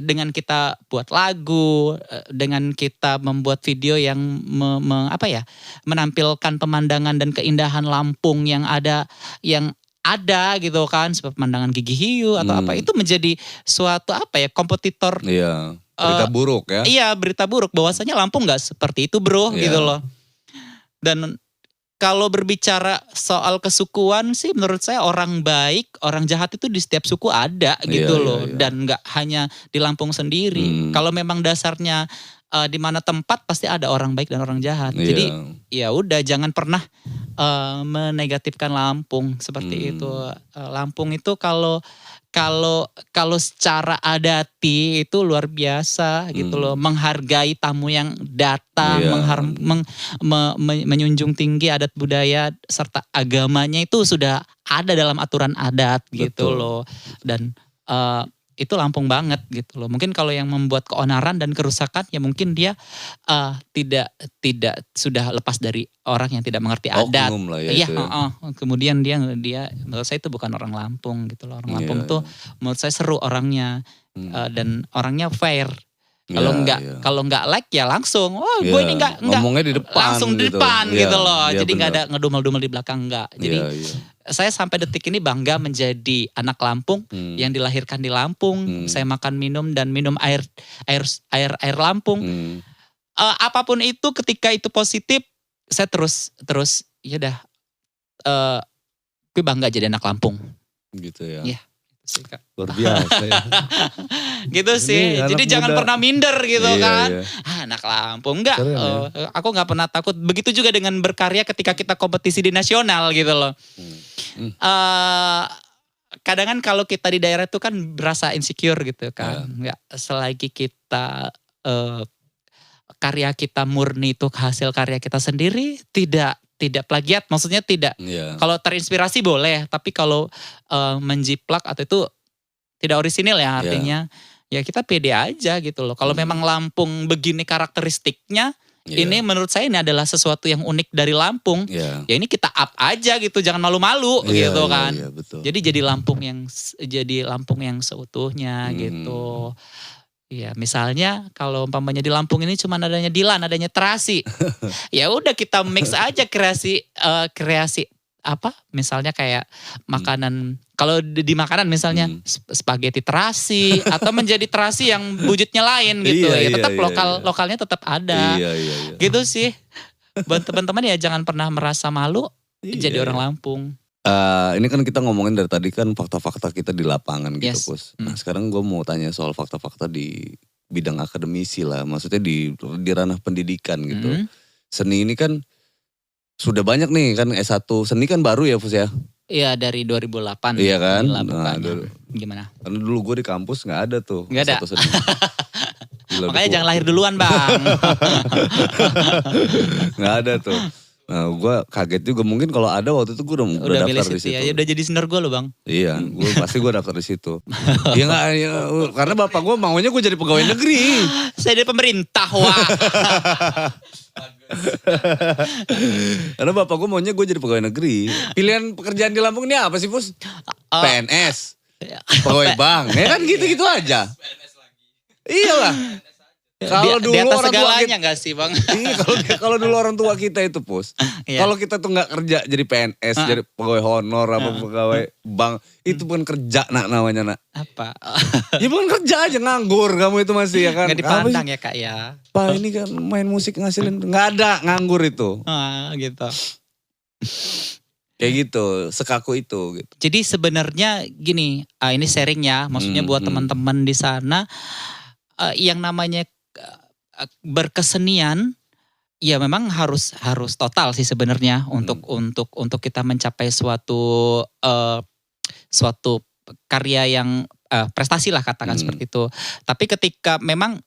dengan kita buat lagu, dengan kita membuat video yang menampilkan pemandangan dan keindahan Lampung yang ada gitu kan, seperti pemandangan Gigi Hiu atau apa, itu menjadi suatu kompetitor. Iya. Berita buruk ya. Iya, berita buruk bahwasanya Lampung gak seperti itu bro gitu loh. Dan kalau berbicara soal kesukuan sih menurut saya orang baik, orang jahat itu di setiap suku ada gitu loh. Dan gak hanya di Lampung sendiri. Kalau memang dasarnya di mana tempat pasti ada orang baik dan orang jahat. Iya. Jadi ya udah jangan pernah menegatifkan Lampung seperti itu. Lampung itu kalau secara adati itu luar biasa gitu loh, menghargai tamu yang datang, menjunjung tinggi adat budaya serta agamanya itu sudah ada dalam aturan adat gitu loh. Dan itu Lampung banget gitu loh. Mungkin kalau yang membuat keonaran dan kerusakan ya mungkin dia tidak sudah lepas dari orang yang tidak mengerti adat. Oknum lah ya. Iya, kemudian dia menurut saya itu bukan orang Lampung gitu loh. Orang Lampung tuh menurut saya seru orangnya dan orangnya fair. Kalau nggak like ya langsung, gue ini nggak ngomongnya di depan, langsung di depan gitu loh. Iya, jadi nggak ada ngedumel-dumel di belakang, nggak. Jadi saya sampai detik ini bangga menjadi anak Lampung yang dilahirkan di Lampung. Saya makan minum air Lampung. Apapun itu ketika itu positif, saya terus ya udah. Gue bangga jadi anak Lampung. Gitu ya. Iya. Luar biasa ya. Gitu sih. Jadi jangan pernah minder gitu kan. Anak Lampung enggak. Aku enggak pernah takut. Begitu juga dengan berkarya ketika kita kompetisi di nasional gitu loh. Kadang kan kalau kita di daerah itu kan berasa insecure gitu kan. Enggak, selagi kita karya kita murni itu hasil karya kita sendiri, tidak plagiat, maksudnya tidak. Kalau terinspirasi boleh, tapi kalau menjiplak atau itu tidak orisinil ya artinya, ya kita pede aja gitu loh. Kalau memang Lampung begini karakteristiknya, ini menurut saya ini adalah sesuatu yang unik dari Lampung. Ya ini kita up aja gitu, jangan malu-malu gitu kan. Betul. Jadi jadi Lampung yang seutuhnya gitu. Iya, misalnya kalau umpamanya di Lampung ini cuma adanya Dilan, adanya Terasi. Ya udah kita mix aja kreasi apa? Misalnya kayak makanan, kalau di makanan misalnya spaghetti Terasi atau menjadi Terasi yang wujudnya lain gitu. Tetap lokalnya tetap ada. Gitu sih. Buat teman-teman ya jangan pernah merasa malu jadi orang Lampung. Ini kan kita ngomongin dari tadi kan fakta-fakta kita di lapangan gitu, Pus. Nah sekarang gue mau tanya soal fakta-fakta di bidang akademisi lah. Maksudnya di ranah pendidikan gitu. Seni ini kan sudah banyak nih kan S1. Seni kan baru ya, Pus ya? Iya, dari 2008. Iya kan? Gimana? Karena dulu gue di kampus gak ada tuh. Gak ada? S1 seni. Makanya jangan lahir duluan Bang. Gak ada tuh. Nah gue kaget juga, mungkin kalau ada waktu itu gue udah daftar di situ. Ya udah jadi senior gue loh Bang. Iya, pasti gue daftar di situ. Iya nggak, karena bapak gue maunya gue jadi pegawai negeri. Saya dari pemerintah, wah. Karena bapak gue maunya gue jadi pegawai negeri. Pilihan pekerjaan di Lampung ini apa sih, Pus? PNS, pegawai bank, ya kan gitu-gitu aja. Iyalah. Kalau dulu di atas orang segalanya tua gak sih Bang? Iya, kalau dulu orang tua kita itu, Pus. Kalau kita tuh gak kerja jadi PNS, jadi pegawai honor, apa pegawai bank, itu bukan kerja namanya nak. Apa? Ya bukan kerja aja, nganggur kamu itu masih ya kan. Gak dipandang ya Kak ya. Pak ini kan main musik ngasilin, gak ada, nganggur itu. Gitu. Kayak gitu, sekaku itu gitu. Jadi sebenarnya gini, ini sharing ya, maksudnya buat teman-teman di sana, yang namanya berkesenian ya memang harus total sih sebenarnya untuk kita mencapai suatu karya yang prestasi lah katakan seperti itu. Tapi ketika memang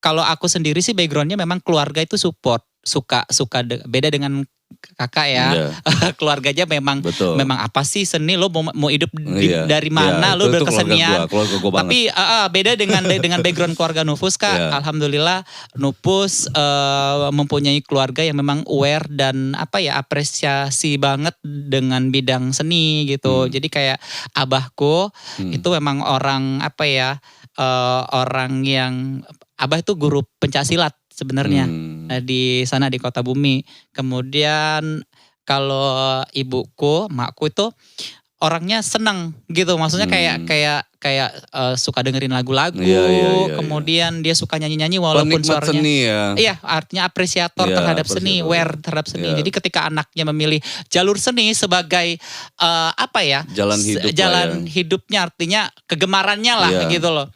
kalau aku sendiri sih backgroundnya memang keluarga itu support, suka beda dengan kakak ya. Keluarganya memang apa sih seni, lo mau hidup dari mana, lo berkesenian. Keluarga gua tapi beda dengan background keluarga Nufus Kak. Alhamdulillah Nufus mempunyai keluarga yang memang aware dan apresiasi banget dengan bidang seni gitu. Jadi kayak abahku itu memang orang orang yang abah itu guru pencaksilat sebenarnya di sana di Kota Bumi. Kemudian kalau ibuku, makku itu orangnya seneng gitu, maksudnya kayak suka dengerin lagu-lagu, kemudian dia suka nyanyi-nyanyi walaupun penikmat suaranya seni ya. Iya, artinya apresiator terhadap seni, aware terhadap seni. Jadi ketika anaknya memilih jalur seni sebagai jalan hidup hidupnya, artinya kegemarannya lah gitu loh.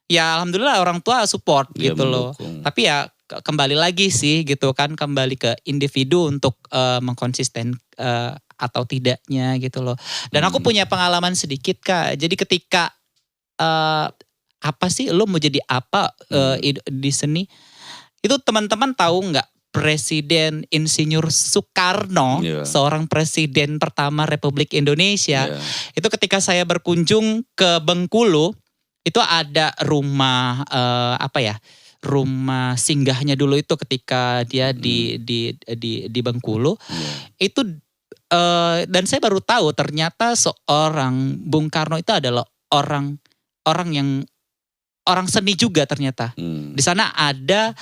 ya alhamdulillah orang tua support Ya, gitu loh. mendukung. Tapi ya kembali lagi sih gitu kan, kembali ke individu untuk mengkonsisten atau tidaknya gitu loh. Dan aku punya pengalaman sedikit Kak. Jadi ketika apa sih lo mau jadi apa di seni? Itu teman-teman tahu nggak Presiden Insinyur Soekarno, seorang presiden pertama Republik Indonesia, itu ketika saya berkunjung ke Bengkulu, itu ada rumah rumah singgahnya dulu itu ketika dia di Bengkulu, itu dan saya baru tahu ternyata seorang Bung Karno itu adalah orang seni juga ternyata. Di sana ada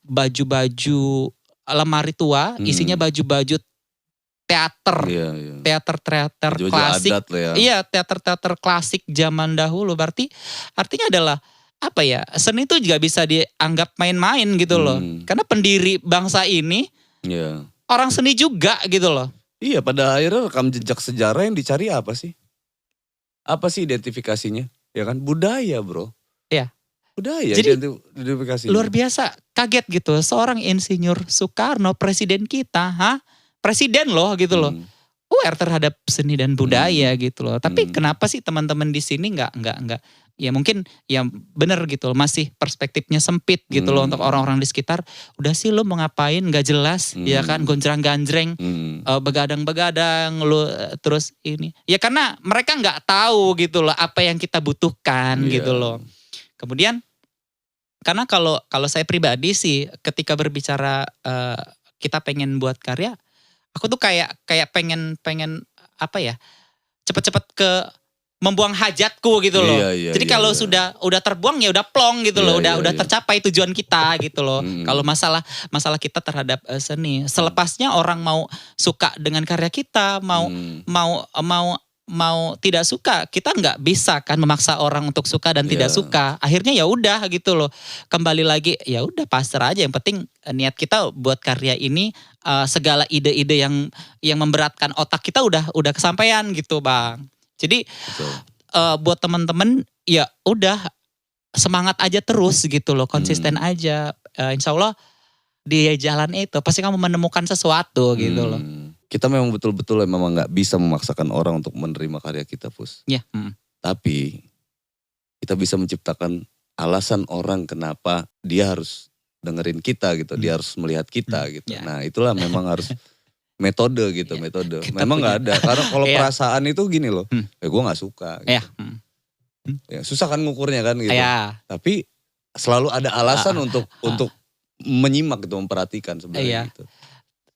baju-baju lemari tua, isinya baju-baju teater, teater Baju-baju klasik, adat lah ya. Iya, teater klasik zaman dahulu. Berarti artinya adalah apa ya? Seni itu juga bisa dianggap main-main gitu loh. Karena pendiri bangsa ini orang seni juga gitu loh. Iya, pada akhirnya rekam jejak sejarah yang dicari apa sih? Apa sih identifikasinya? Ya kan, budaya bro. Iya. Budaya. Jadi identifikasinya. Luar biasa, kaget gitu. Seorang Insinyur Soekarno, presiden kita, presiden loh gitu loh. Aware terhadap seni dan budaya gitu loh. Tapi kenapa sih teman-teman di sini nggak ya mungkin ya bener gitu loh, masih perspektifnya sempit gitu loh untuk orang-orang di sekitar. Udah sih lo mau ngapain nggak jelas ya kan, gonjrang-ganjreng, begadang-begadang lo terus ini. Ya karena mereka nggak tahu gitu loh apa yang kita butuhkan gitu loh. Kemudian karena kalau saya pribadi sih ketika berbicara kita pengen buat karya, aku tuh kayak pengen apa ya, cepet-cepet ke membuang hajatku gitu loh. Jadi kalau sudah terbuang ya udah plong gitu loh, udah tercapai tujuan kita gitu loh. Kalau masalah kita terhadap seni, selepasnya orang mau suka dengan karya kita, mau tidak suka, kita nggak bisa kan memaksa orang untuk suka dan tidak suka. Akhirnya ya udah gitu loh. Kembali lagi ya udah pasrah aja. Yang penting niat kita buat karya ini, segala ide-ide yang memberatkan otak kita udah kesampaian gitu Bang. Jadi buat teman-teman ya udah semangat aja terus gitu loh, konsisten aja. Insya Allah di jalan itu pasti kamu menemukan sesuatu gitu loh. Kita memang betul-betul memang nggak bisa memaksakan orang untuk menerima karya kita, Fus. Ya. Tapi kita bisa menciptakan alasan orang kenapa dia harus dengerin kita gitu, dia harus melihat kita gitu. Nah itulah memang harus metode gitu, metode. Memang nggak ada, karena kalau perasaan itu gini loh, ya gue nggak suka. Gitu. Ya, susah kan ngukurnya kan gitu. Tapi selalu ada alasan untuk menyimak gitu, memperhatikan sebenarnya gitu.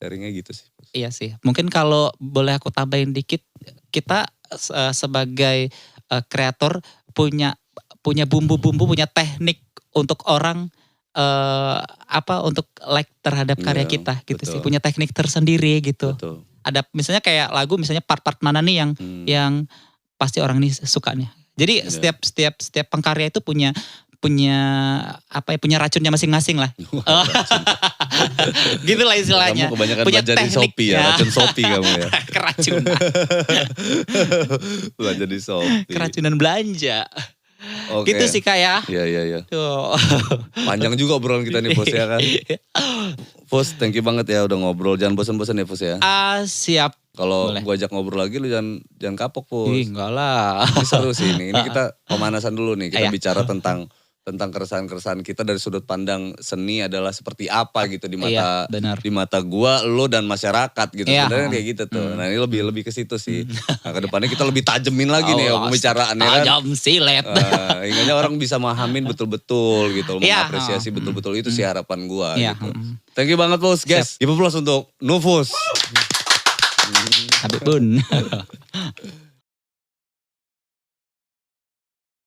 Sharingnya gitu sih. Iya sih, mungkin kalau boleh aku tambahin dikit, kita sebagai kreator punya bumbu-bumbu, punya teknik untuk orang untuk like terhadap karya kita gitu sih, punya teknik tersendiri gitu. Ada misalnya kayak lagu, misalnya part-part mana nih yang pasti orang ini suka nih. Jadi setiap pengkarya itu punya racunnya masing-masing lah. Gitu lah istilahnya. Kamu kebanyakan punya belajar di Shopee ya, racun Shopee kamu ya. Keracunan. Belajar di Shopee. Keracunan belanja. Gitu sih Kak ya. Iya. Tuh. Panjang juga obrolan kita nih Fus ya kan. Fus, thank you banget ya udah ngobrol. Jangan bosan-bosan ya Fus ya. Siap. Kalau gue ajak ngobrol lagi lu jangan kapok Fus. Enggak lah. Ini seru sih ini. Ini kita pemanasan dulu nih. Kita bicara tentang keresahan-keresahan kita dari sudut pandang seni adalah seperti apa gitu di mata gua, lo dan masyarakat gitu. Sebenarnya kayak gitu tuh. Nah ini lebih ke situ sih. Nah kedepannya kita lebih tajemin lagi nih pembicaraannya kan. Tajam silet. Ingatnya orang bisa memahamin betul-betul gitu. Mengapresiasi betul-betul, itu sih harapan gua gitu. Thank you banget Fus guys. Give applause untuk Nufus. Habib Bun.